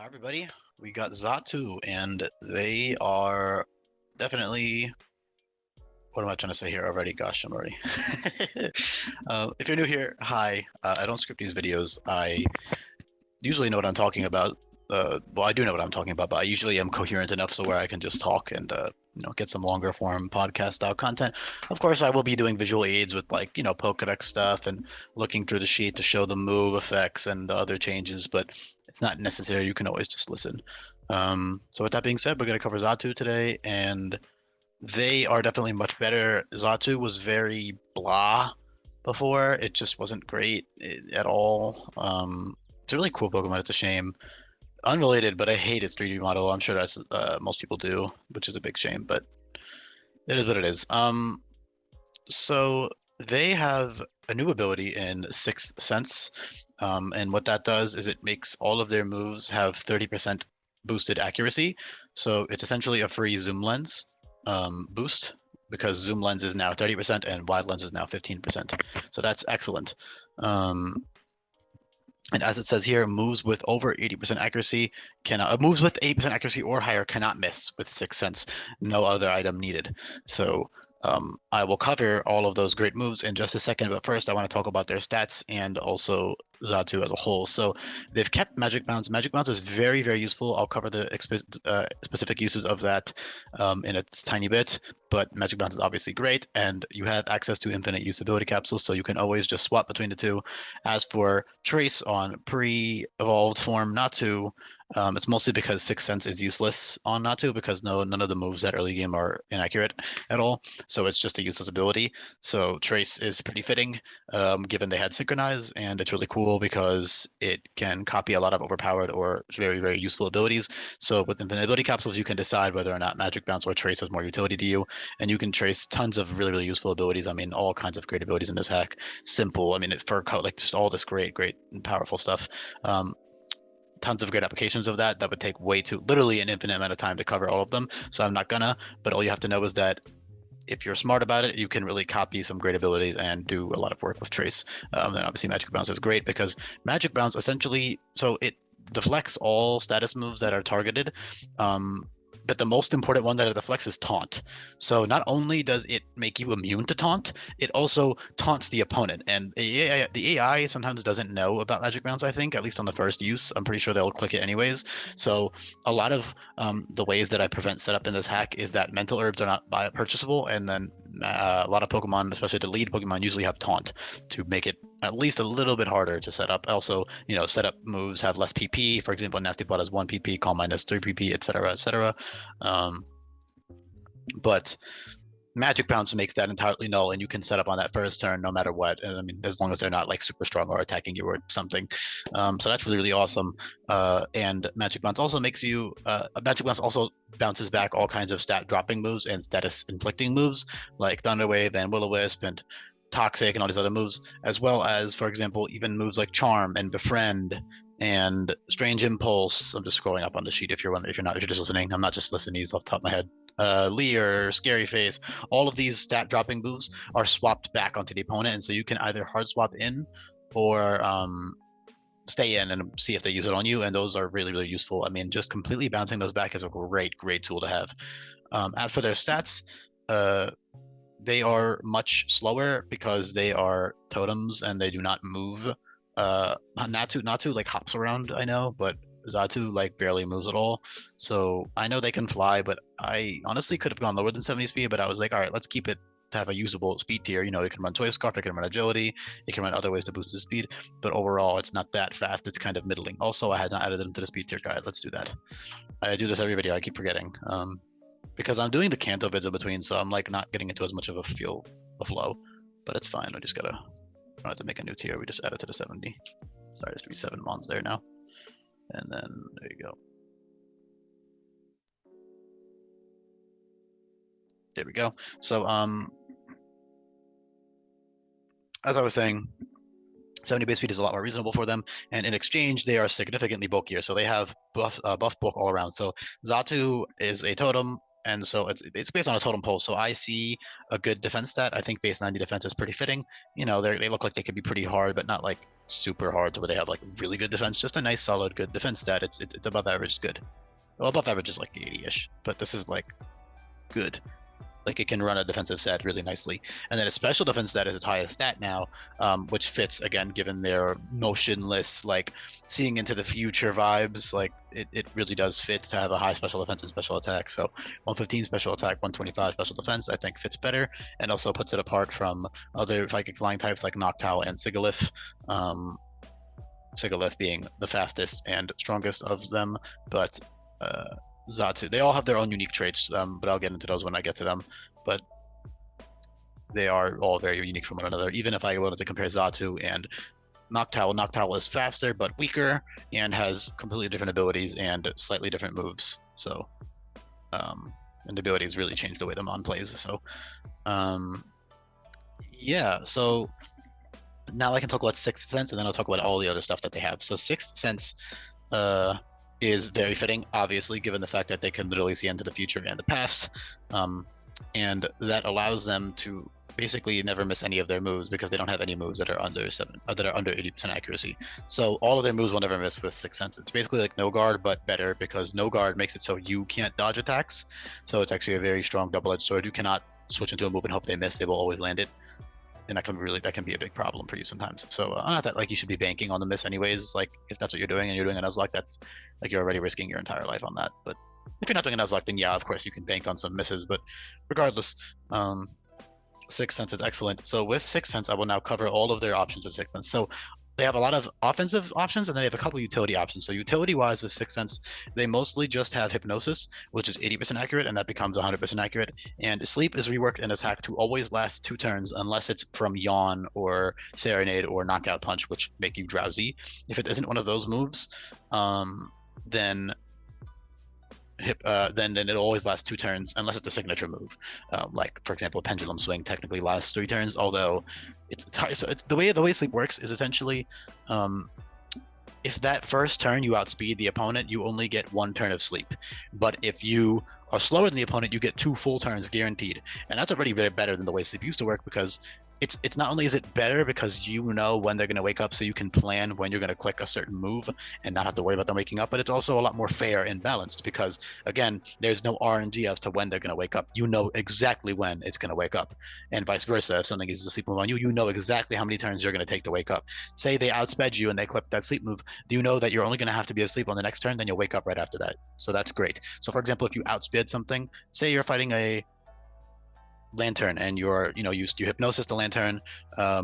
Hi everybody, we got Xatu, and they are definitely. What am I trying to say here already? Gosh, I'm already. If you're new here, hi. I don't script these videos. I usually know what I'm talking about. Well, I do know what I'm talking about, but I usually am coherent enough so where I can just talk and get some longer form podcast style content. Of course, I will be doing visual aids with like Pokedex stuff and looking through the sheet to show the move effects and the other changes, but it's not necessary. You can always just listen. So with that being said, we're going to cover Xatu today, and they are definitely much better. Xatu was very blah before. It just wasn't great at all. It's a really cool Pokemon. It's a shame. Unrelated, but I hate its 3D model. I'm sure that's most people do, which is a big shame, but it is what it is. So they have a new ability in Sixth Sense, and what that does is it makes all of their moves have 30% boosted accuracy. So it's essentially a free zoom lens boost because zoom lens is now 30% and wide lens is now 15%. So that's excellent. And as it says here, moves with over 80% accuracy cannot moves with 80% accuracy or higher cannot miss with Sixth Sense. No other item needed. So I will cover all of those great moves in just a second, but first I want to talk about their stats and also Xatu as a whole. So they've kept Magic Bounce. Magic Bounce is very, very useful. I'll cover the specific uses of that in a tiny bit, but Magic Bounce is obviously great, and you have access to infinite usability capsules, so you can always just swap between the two. As for Trace on pre-evolved form Natu, it's mostly because Sixth Sense is useless on Natu because none of the moves that early game are inaccurate at all. So it's just a useless ability. So Trace is pretty fitting, given they had Synchronize, and it's really cool because it can copy a lot of overpowered or very, very useful abilities. So with Infinite Ability Capsules, you can decide whether or not Magic Bounce or Trace has more utility to you, and you can trace tons of really, really useful abilities. I mean, all kinds of great abilities in this hack. Simple. I mean, like just all this great, great and powerful stuff. Tons of great applications of that would take literally an infinite amount of time to cover all of them. So I'm not gonna, but all you have to know is that if you're smart about it, you can really copy some great abilities and do a lot of work with Trace. Then obviously Magic Bounce is great because Magic Bounce essentially, so it deflects all status moves that are targeted. But the most important one that it deflects is Taunt. So not only does it make you immune to Taunt, it also taunts the opponent. And the AI sometimes doesn't know about Magic Bounce, I think, at least on the first use. I'm pretty sure they'll click it anyways. So a lot of the ways that I prevent setup in this hack is that mental herbs are not purchasable, and then a lot of Pokemon, especially the lead Pokemon, usually have Taunt to make it at least a little bit harder to set up. Also, setup moves have less PP. For example, Nasty Plot has 1 PP, Calm Mind has 3 PP, etc., etc. But Magic Bounce makes that entirely null, and you can set up on that first turn no matter what. And I mean, as long as they're not like super strong or attacking you or something. So that's really, really awesome. And Magic Bounce also Magic Bounce also bounces back all kinds of stat dropping moves and status inflicting moves like Thunder Wave and Will-O-Wisp and Toxic and all these other moves, as well as, for example, even moves like Charm and Befriend and Strange Impulse. I'm just scrolling up on the sheet if you're just listening. I'm not just listening these off the top of my head. Leer, Scary Face, all of these stat dropping moves are swapped back onto the opponent, and so you can either hard swap in or stay in and see if they use it on you, and those are really, really useful. I mean, just completely bouncing those back is a great, great tool to have. As for their stats, they are much slower because they are totems and they do not move. Natu like hops around, I know, but Xatu like barely moves at all. So I know they can fly, but I honestly could have gone lower than 70 speed, but I was like, all right, let's keep it to have a usable speed tier. It can run Toy Scarf, it can run agility, it can run other ways to boost the speed, but overall it's not that fast. It's kind of middling. Also, I had not added them to the speed tier guide. Let's do that. I do this every video. I keep forgetting. Because I'm doing the Kanto vids in between, so I'm like not getting into as much of a flow, but it's fine. We just gotta, don't have to make a new tier. We just add it to the 70. Sorry, there's 7 mons there now, and then there you go. There we go. So as I was saying, 70 base speed is a lot more reasonable for them, and in exchange, they are significantly bulkier. So they have buff bulk all around. So Xatu is a totem. And so it's based on a totem pole. So I see a good defense stat. I think base 90 defense is pretty fitting. You know, they look like they could be pretty hard, but not like super hard to where they have like really good defense. Just a nice, solid, good defense stat. It's above average is good. Well, above average is like 80-ish, but this is like good. Like it can run a defensive stat really nicely. And then a special defense stat is its highest stat now, which fits, again, given their motionless, like seeing into the future vibes. Like it really does fit to have a high special defense and special attack. So 115 special attack, 125 special defense, I think fits better, and also puts it apart from other Psychic flying types like Noctowl and Sigilyph. Sigilyph being the fastest and strongest of them, but Xatu. They all have their own unique traits, but I'll get into those when I get to them. But they are all very unique from one another. Even if I wanted to compare Xatu and Noctowl, Noctowl is faster but weaker and has completely different abilities and slightly different moves. So, and the abilities really change the way the Mon plays. So, yeah. So now I can talk about Sixth Sense, and then I'll talk about all the other stuff that they have. So Sixth Sense, is very fitting, obviously, given the fact that they can literally see into the future and the past, and that allows them to basically never miss any of their moves because they don't have any moves that are under 80% accuracy. So all of their moves will never miss with Sixth Sense. It's basically like no guard, but better, because no guard makes it so you can't dodge attacks. So it's actually a very strong double-edged sword. You cannot switch into a move and hope they miss. They will always land it. And that can be a big problem for you sometimes. So not that like you should be banking on the miss anyways. Like if that's what you're doing and you're doing a Nuzlocke, that's like you're already risking your entire life on that. But if you're not doing a Nuzlocke, then yeah, of course you can bank on some misses. But regardless, Sixth Sense is excellent. So with Sixth Sense, I will now cover all of their options with Sixth Sense. So they have a lot of offensive options, and then they have a couple utility options. So utility-wise with Sixth Sense, they mostly just have Hypnosis, which is 80% accurate, and that becomes 100% accurate. And Sleep is reworked in this hack to always last 2 turns, unless it's from Yawn or Serenade or Knockout Punch, which make you drowsy. If it isn't one of those moves, then it always lasts 2 turns unless it's a signature move. Like for example, Pendulum Swing technically lasts 3 turns, although it's the way Sleep works is essentially, if that first turn you outspeed the opponent, you only get 1 turn of sleep. But if you are slower than the opponent, you get 2 full turns guaranteed, and that's already better than the way Sleep used to work, because it's not only is it better because you know when they're going to wake up, so you can plan when you're going to click a certain move and not have to worry about them waking up, but it's also a lot more fair and balanced because, again, there's no RNG as to when they're going to wake up. You know exactly when it's going to wake up, and vice versa. If something is a sleep move on you, you know exactly how many turns you're going to take to wake up. Say they outsped you and they clip that sleep move, you know that you're only going to have to be asleep on the next turn, then you'll wake up right after that. So that's great. So for example, if you outsped something, say you're fighting a Lantern and you hypnosis the Lantern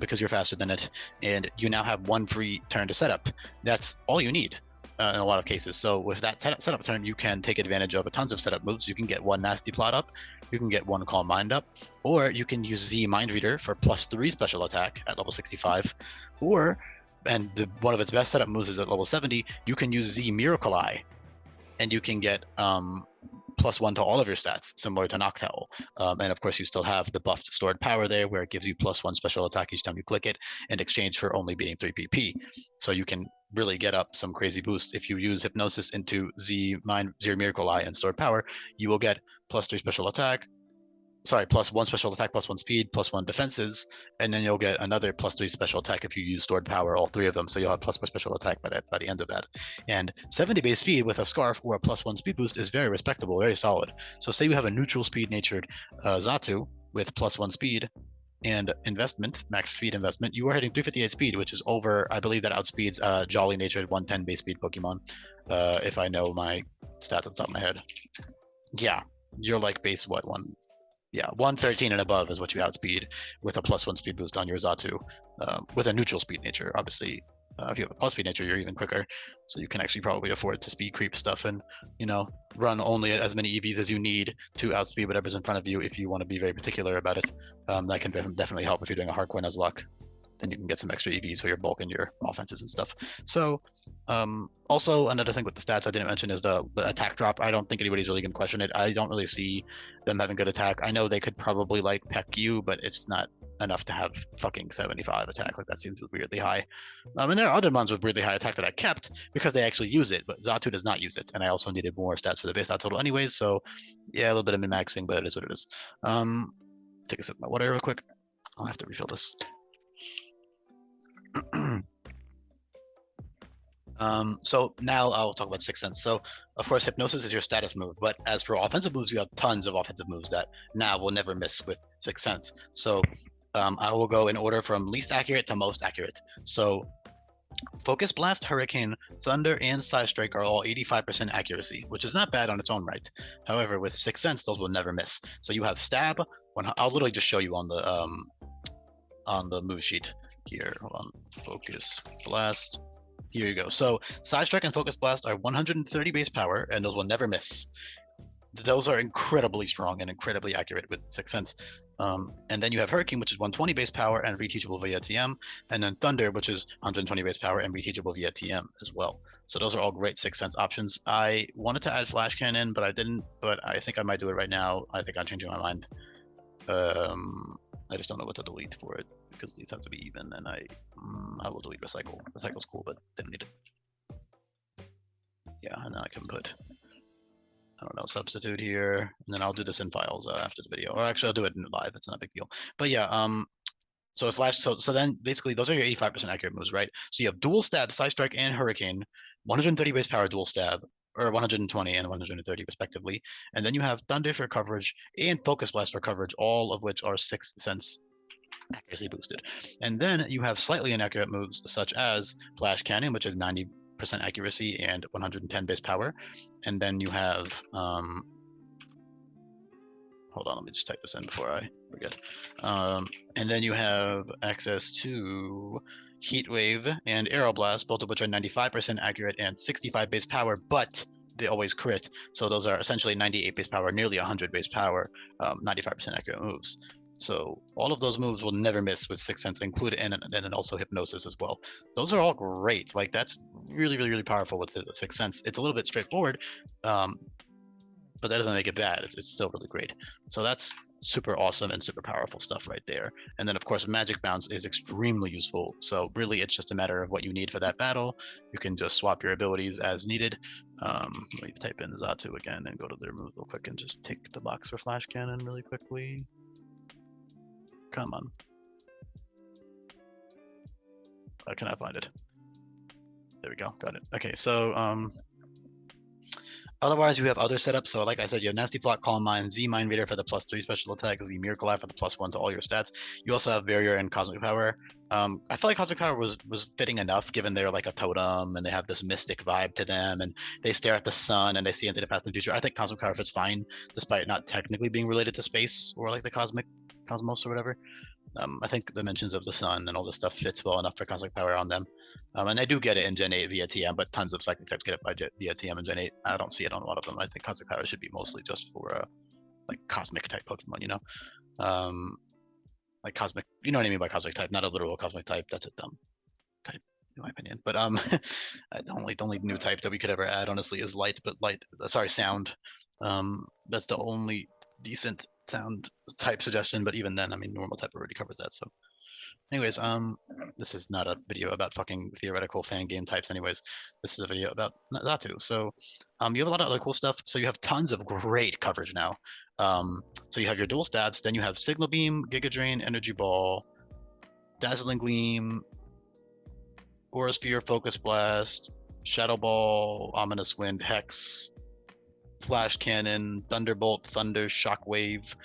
because you're faster than it, and you now have 1 free turn to set up. That's all you need in a lot of cases. So with that setup turn, you can take advantage of tons of setup moves. You can get 1 Nasty Plot up, you can get 1 Calm Mind up, or you can use Z Mind Reader for +3 special attack at level 65, or, and one of its best setup moves is at level 70, you can use Z Miracle Eye, and you can get +1 to all of your stats, similar to Noctowl. And of course, you still have the buffed stored power there, where it gives you +1 special attack each time you click it, in exchange for only being 3 PP. So you can really get up some crazy boost. If you use Hypnosis into Z Miracle Eye and stored power, you will get +3 special attack. Sorry, +1 special attack, +1 speed, +1 defenses, and then you'll get another +3 special attack if you use stored power, all 3 of them. So you'll have +4 special attack by the end of that. And 70 base speed with a scarf or a +1 speed boost is very respectable, very solid. So say you have a neutral speed natured Xatu with +1 speed and investment, max speed investment, you are hitting 358 speed, which is over, I believe that outspeeds Jolly natured 110 base speed Pokemon, if I know my stats off the top of my head. Yeah, you're like base what, 113 and above is what you outspeed with a +1 speed boost on your Xatu, with a neutral speed nature. Obviously, if you have a plus speed nature, you're even quicker, so you can actually probably afford to speed creep stuff and run only as many EVs as you need to outspeed whatever's in front of you. If you want to be very particular about it, that can definitely help if you're doing a hardcore Nuzlocke. Then you can get some extra EVs for your bulk and your offenses and stuff. So also another thing with the stats I didn't mention is the attack drop. I don't think anybody's really going to question it. I don't really see them having good attack. I know they could probably like peck you, but it's not enough to have fucking 75 attack. Like that seems weirdly high. And there are other ones with weirdly high attack that I kept because they actually use it, but Xatu does not use it, and I also needed more stats for the base stat total anyways. So yeah, a little bit of min-maxing, but it is what it is. Take a sip of my water real quick. I'll have to refill this. So now I'll talk about Sixth Sense. So of course, Hypnosis is your status move, but as for offensive moves, you have tons of offensive moves that now will never miss with Sixth Sense. So I will go in order from least accurate to most accurate. So Focus Blast, Hurricane, Thunder, and Side Strike are all 85% accuracy, which is not bad on its own right. However, with Sixth Sense, those will never miss. So you have Stab. I'll literally just show you on the move sheet here. Hold on. Focus Blast. Here you go. So Side Strike and Focus Blast are 130 base power, and those will never miss. Those are incredibly strong and incredibly accurate with Sixth Sense. And then you have Hurricane, which is 120 base power and reteachable via TM, and then Thunder, which is 120 base power and reteachable via TM as well. So those are all great Sixth Sense options. I wanted to add Flash Cannon, but I didn't. But I think I might do it right now. I think I'm changing my mind. I just don't know what to delete for it because these have to be even, and I will delete Recycle. Recycle's cool, but didn't need it. Yeah, and now I can put, I don't know, substitute here, and then I'll do this in files after the video. Or actually, I'll do it in live. It's not a big deal. But yeah, so it's Flash. So then basically those are your 85% accurate moves, right? So you have Dual Stab, Side Strike, and Hurricane, 130 base power Dual Stab, or 120 and 130 respectively. And then you have Thunder for coverage and Focus Blast for coverage, all of which are Sixth Sense accuracy boosted. And then you have slightly inaccurate moves such as Flash Cannon, which is 90% accuracy and 110 base power. And then you have hold on, let me just type this in before I forget. And then you have access to Heat Wave and Aero Blast, both of which are 95% accurate and 65 base power, but they always crit. So those are essentially 98 base power, nearly 100 base power, 95% accurate moves. So all of those moves will never miss with Sixth Sense included, and then also Hypnosis as well. Those are all great. Like that's really, really, really powerful with the Sixth Sense. It's a little bit straightforward, but that doesn't make it bad. It's still really great. So that's super awesome and super powerful stuff right there. And then of course Magic Bounce is extremely useful. So really it's just a matter of what you need for that battle. You can just swap your abilities as needed. Let me type in Xatu again and go to their move real quick and just take the box for Flash Cannon really quickly. Come on. I cannot find it. There we go, got it. Okay, so otherwise, you have other setups. So like I said, you have Nasty Plot, Calm Mind, Z Mind Reader for the +3 special attack, Z Miracle Eye for the +1 to all your stats. You also have Barrier and Cosmic Power. I felt like Cosmic Power was fitting enough given they're like a totem and they have this mystic vibe to them and they stare at the sun and they see into the past and future. I think Cosmic Power fits fine despite not technically being related to space or like the cosmos or whatever. I think the mentions of the sun and all this stuff fits well enough for Cosmic Power on them. And I do get it in Gen 8 via TM, but tons of Psychic types get it via TM in Gen 8. I don't see it on a lot of them. I think Cosmic Power should be mostly just for like Cosmic type Pokemon, you know? Like Cosmic, you know what I mean by Cosmic type, not a literal Cosmic type. That's a dumb type, in my opinion. But the only new type that we could ever add, honestly, is sound. That's the only decent sound type suggestion, but even then, I mean, normal type already covers that. So anyways, this is not a video about fucking theoretical fan game types anyways. This is a video about Xatu. So you have a lot of other cool stuff. So you have tons of great coverage now. So you have your dual stabs, then you have Signal Beam, Giga Drain, Energy Ball, Dazzling Gleam, Aura Sphere, Focus Blast, Shadow Ball, Ominous Wind, Hex, Flash Cannon, Thunderbolt, Thunder, Shockwave,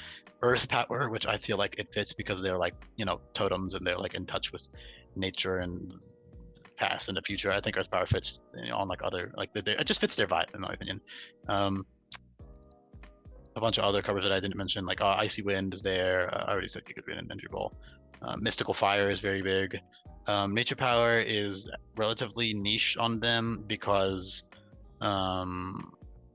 Earth Power, which I feel like it fits because they're like, you know, totems and they're like in touch with nature and past and the future. I think Earth Power fits, you know, on like other, like it just fits their vibe in my opinion. A bunch of other covers that I didn't mention, like Icy Wind is there. I already said Giga Drain and Energy Ball. Mystical Fire is very big. Nature Power is relatively niche on them because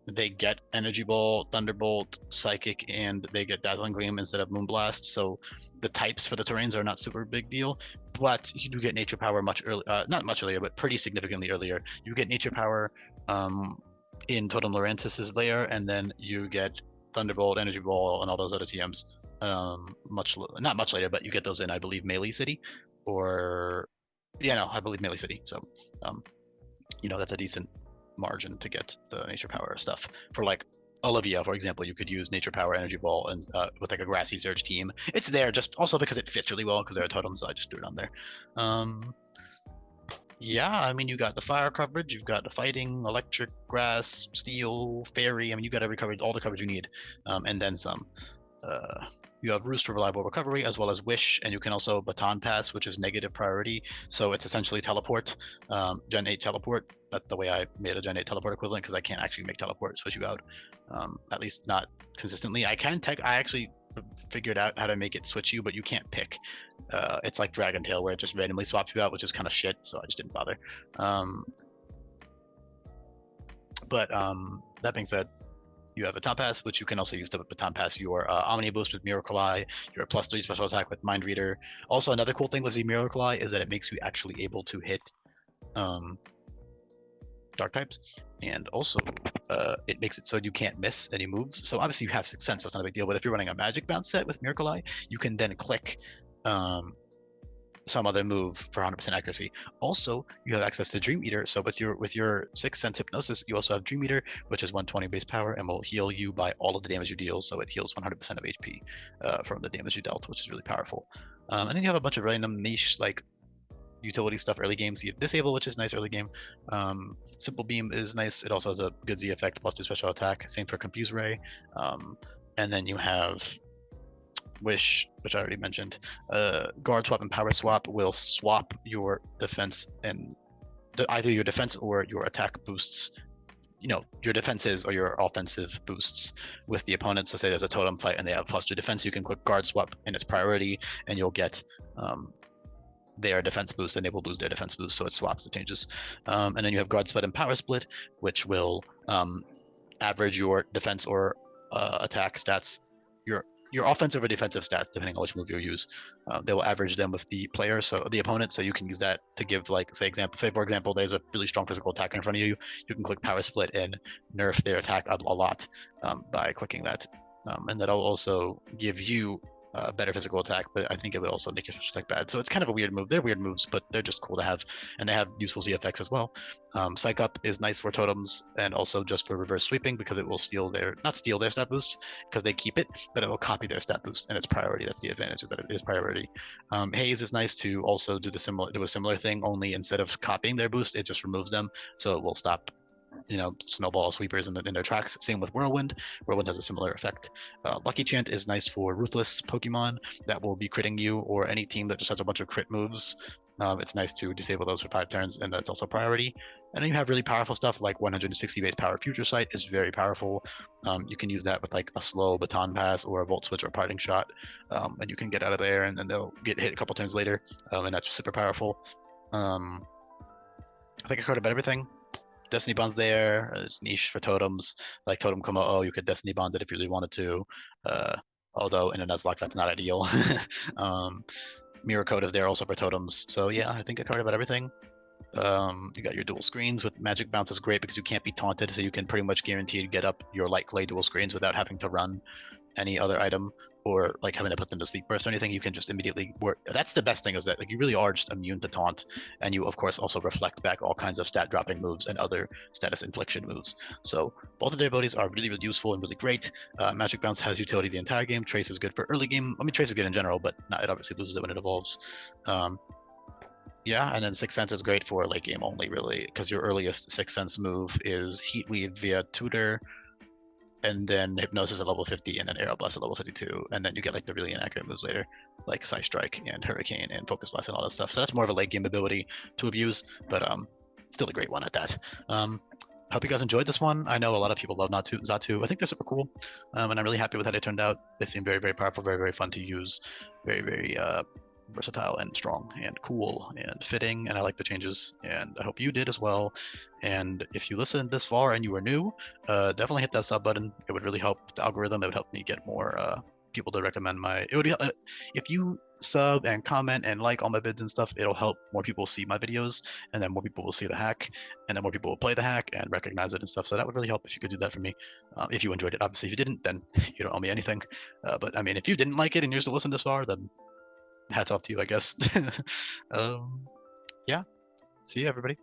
they get Energy Ball, Thunderbolt, Psychic, and they get Dazzling Gleam instead of Moonblast. So the types for the terrains are not super big deal, but you do get Nature Power much earlier, not much earlier, but pretty significantly earlier. You get Nature Power in Totem Laurentis's lair, and then you get Thunderbolt, Energy Ball, and all those other TMs. Not much later, but you get those in, I believe, Melee City, or yeah, no, I believe Melee City. So, that's a decent margin to get the Nature Power stuff. For like Olivia, for example, you could use Nature Power, Energy Ball, and with like a Grassy Surge team. It's there just also because it fits really well because they're a totem, so I just threw it on there. Yeah, I mean, you got the fire coverage, you've got the fighting, electric, grass, steel, fairy. I mean, you got every coverage, all the coverage you need, and then some. You have Roost for reliable recovery, as well as Wish, and you can also Baton Pass, which is negative priority. So it's essentially teleport, Gen 8 teleport. That's the way I made a Gen 8 teleport equivalent, because I can't actually make teleport switch you out, at least not consistently. I actually figured out how to make it switch you, but you can't pick. It's like Dragon Tail, where it just randomly swaps you out, which is kind of shit, so I just didn't bother. But that being said, you have a Baton Pass, which you can also use to Baton Pass your Omni Boost with Miracle Eye, your +3 special attack with Mind Reader. Also, another cool thing with the Miracle Eye is that it makes you actually able to hit Dark types, and also it makes it so you can't miss any moves. So obviously you have 6th Sense, so it's not a big deal, but if you're running a Magic Bounce set with Miracle Eye, you can then click some other move for 100% accuracy. Also, you have access to Dream Eater. So with your 6th Sense Hypnosis, you also have Dream Eater, which is 120 base power and will heal you by all of the damage you deal. So it heals 100% of HP from the damage you dealt, which is really powerful. And then you have a bunch of random niche like utility stuff early game. So you have Disable, which is nice early game. Simple Beam is nice. It also has a good Z effect, +2 special attack. Same for Confuse Ray. And then you have Wish, which I already mentioned. Guard Swap and Power Swap will swap your defense and either your defense or your attack boosts, your defenses or your offensive boosts with the opponent. So say there's a totem fight and they have +2 defense, you can click Guard Swap in its priority and you'll get their defense boost and they will lose their defense boost, so it swaps the changes. And then you have Guard Split and Power Split, which will average your defense or attack stats, your offensive or defensive stats, depending on which move you use. They will average them with the player, so the opponent. So you can use that to give, like, say for example, there's a really strong physical attacker in front of you. You can click Power Split and nerf their attack a lot by clicking that, and that'll also give you better physical attack, but I think it would also make your special attack bad. So it's kind of a weird move. They're weird moves, but they're just cool to have, and they have useful Z effects as well. Psych Up is nice for totems and also just for reverse sweeping, because it will not steal their stat boost because they keep it, but it will copy their stat boost and its priority. That's the advantage, is that it is priority. Haze is nice to also do a similar thing, only instead of copying their boost, it just removes them, so it will stop snowball sweepers in their tracks. Same with Whirlwind. Whirlwind has a similar effect. Lucky Chant is nice for ruthless Pokemon that will be critting you, or any team that just has a bunch of crit moves. It's nice to disable those for 5 turns, and that's also priority. And then you have really powerful stuff like 160 base power. Future Sight is very powerful. You can use that with like a slow Baton Pass or a Volt Switch or a Parting Shot, and you can get out of there, and then they'll get hit a couple turns later, and that's super powerful. I think I covered about everything. Destiny Bond's there. There's niche for totems, like Totem Komo. You could Destiny Bond it if you really wanted to. Although in a Nuzlocke, that's not ideal. Mirror Code is there also for totems. So yeah, I think I covered about everything. You got your dual screens with Magic Bounce is great because you can't be taunted, so you can pretty much guarantee to get up your Light Clay dual screens without having to run any other item or like having to put them to sleep burst or anything. You can just immediately work. That's the best thing, is that like you really are just immune to taunt, and you of course also reflect back all kinds of stat dropping moves and other status infliction moves. So both of their abilities are really, really useful and really great. Magic Bounce has utility the entire game. Trace is good for early game. I mean, Trace is good in general, but it obviously loses it when it evolves. Yeah, and then 6th Sense is great for late game only, really, because your earliest 6th Sense move is Heat Weave via Tutor, and then Hypnosis at level 50, and then Aero Blast at level 52, and then you get like the really inaccurate moves later, like Psy Strike and Hurricane and Focus Blast and all that stuff. So that's more of a late game ability to abuse, but still a great one at that. I hope you guys enjoyed this one. I know a lot of people love Xatu. I think they're super cool, and I'm really happy with how they turned out. They seem very, very powerful, very, very fun to use, very, very versatile and strong and cool and fitting, and I like the changes, and I hope you did as well. And if you listened this far and you are new, definitely hit that sub button. It would really help the algorithm. It would help me get more people to recommend if you sub and comment and like all my vids and stuff, it'll help more people see my videos, and then more people will see the hack, and then more people will play the hack and recognize it and stuff. So that would really help if you could do that for me. If you enjoyed it, obviously. If you didn't, then you don't owe me anything. But I mean, if you didn't like it and you're still listening this far, then hats off to you, I guess. Yeah. See you, everybody.